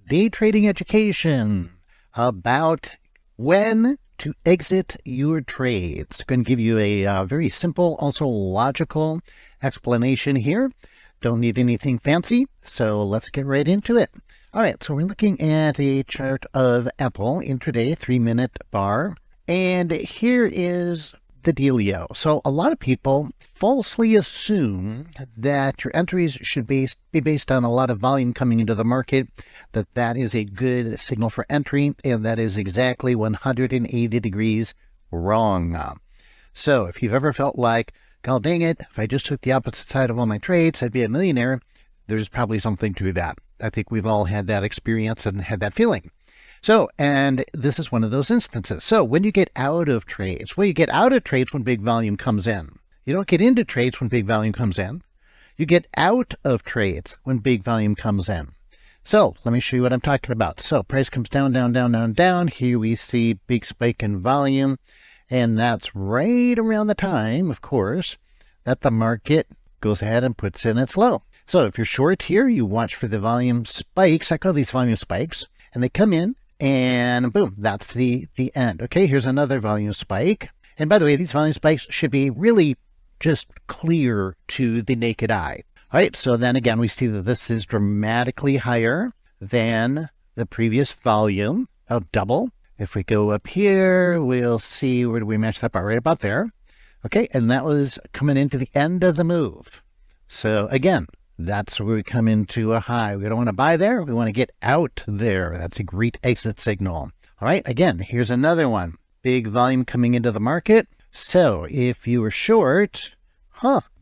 day trading education about when to exit your trades. I'm going to give you a very simple, also logical explanation here. Don't need anything fancy, so let's get right into it. All right, so we're looking at a chart of Apple intraday 3-minute bar, and here is the dealio. So a lot of people falsely assume that your entries should be based on a lot of volume coming into the market, that is a good signal for entry, and that is exactly 180 degrees wrong. So if you've ever felt like, God dang it, if I just took the opposite side of all my trades, I'd be a millionaire, there's probably something to that. I think we've all had that experience and had that feeling. So, and this is one of those instances. So when you get out of trades, well, you get out of trades when big volume comes in. You don't get into trades when big volume comes in. You get out of trades when big volume comes in. So let me show you what I'm talking about. So price comes down, down, down, down, down. Here we see big spike in volume. And that's right around the time, of course, that the market goes ahead and puts in its low. So if you're short here, you watch for the volume spikes. I call these volume spikes. And they come in. And boom, that's the end. Okay, here's another volume spike. And by the way, these volume spikes should be really just clear to the naked eye. All right, so then again, we see that this is dramatically higher than the previous volume, about double. If we go up here, we'll see, where do we match that bar? Right about there. Okay, and that was coming into the end of the move. So again, that's where we come into a high. We don't want to buy there. We want to get out there. That's a great exit signal. All right. Again, here's another one. Big volume coming into the market. So if you were short,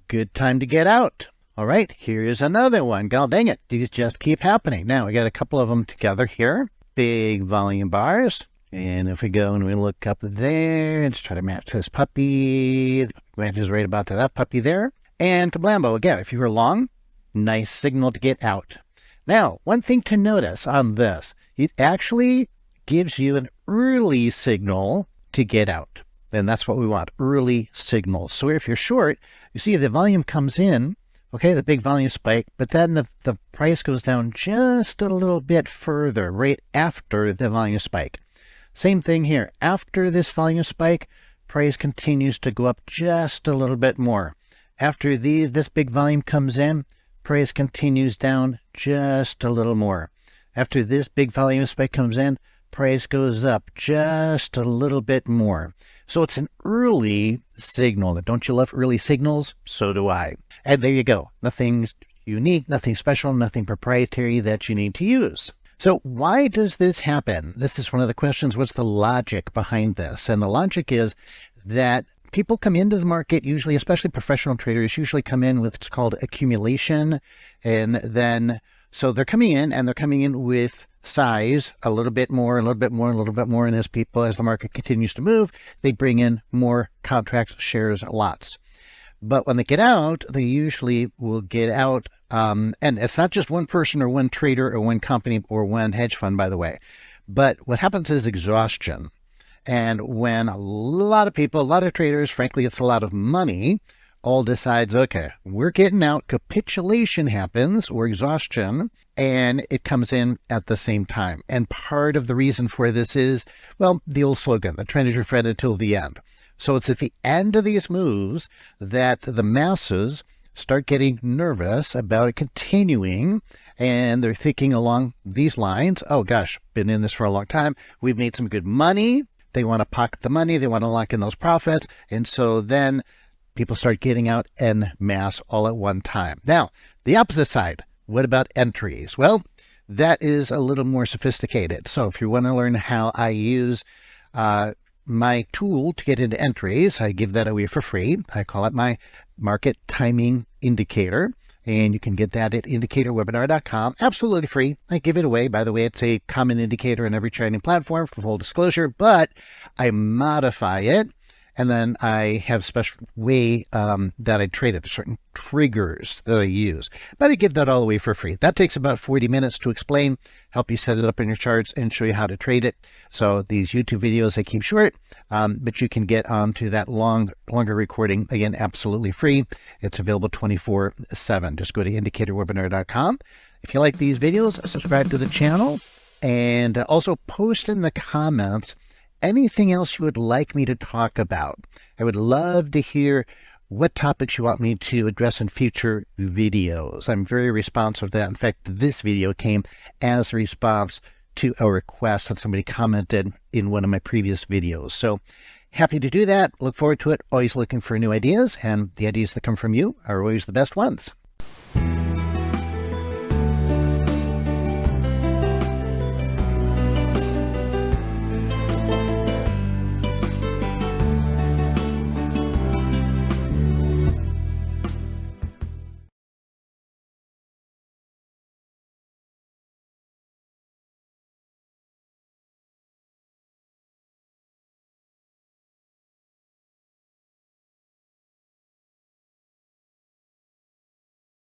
good time to get out. All right. Here's another one. God dang it. These just keep happening. Now we got a couple of them together here. Big volume bars. And if we go and we look up there and try to match this puppy, the matches right about to that puppy there. And kablambo. Again, if you were long, nice signal to get out. Now, one thing to notice on this, it actually gives you an early signal to get out. And that's what we want, early signals. So if you're short, you see the volume comes in, okay, the big volume spike, but then the price goes down just a little bit further right after the volume spike. Same thing here. After this volume spike, price continues to go up just a little bit more. After this big volume comes in, price continues down just a little more. After this big volume spike comes in, price goes up just a little bit more. So it's an early signal. Don't you love early signals? So do I. And there you go. Nothing unique, nothing special, nothing proprietary that you need to use. So why does this happen? This is one of the questions. What's the logic behind this? And the logic is that people come into the market, usually, especially professional traders, usually come in with what's called accumulation. And then, so they're coming in and they're coming in with size, a little bit more, a little bit more, a little bit more. And as the market continues to move, they bring in more contracts, shares, lots. But when they get out, they usually will get out. And it's not just one person or one trader or one company or one hedge fund, by the way. But what happens is exhaustion. And when a lot of people, a lot of traders, frankly, it's a lot of money, all decides, okay, we're getting out, capitulation happens or exhaustion, and it comes in at the same time. And part of the reason for this is, well, the old slogan, the trend is your friend until the end. So it's at the end of these moves that the masses start getting nervous about it continuing, and they're thinking along these lines, oh gosh, been in this for a long time, we've made some good money. They want to pocket the money. They want to lock in those profits. And so then people start getting out en masse all at one time. Now, the opposite side, what about entries? Well, that is a little more sophisticated. So if you want to learn how I use my tool to get into entries, I give that away for free. I call it my market timing indicator. And you can get that at indicatorwebinar.com. Absolutely free. I give it away. By the way, it's a common indicator in every trading platform for full disclosure, but I modify it And then I have a special way that I trade it, certain triggers that I use. But I give that all away for free. That takes about 40 minutes to explain, help you set it up in your charts, and show you how to trade it. So these YouTube videos, I keep short, but you can get onto that longer recording, again, absolutely free. It's available 24/7. Just go to indicatorwebinar.com. If you like these videos, subscribe to the channel. And also post in the comments anything else you would like me to talk about. I would love to hear what topics you want me to address in future videos. I'm very responsive to that. In fact, this video came as a response to a request that somebody commented in one of my previous videos. So happy to do that. Look forward to it. Always looking for new ideas, and the ideas that come from you are always the best ones.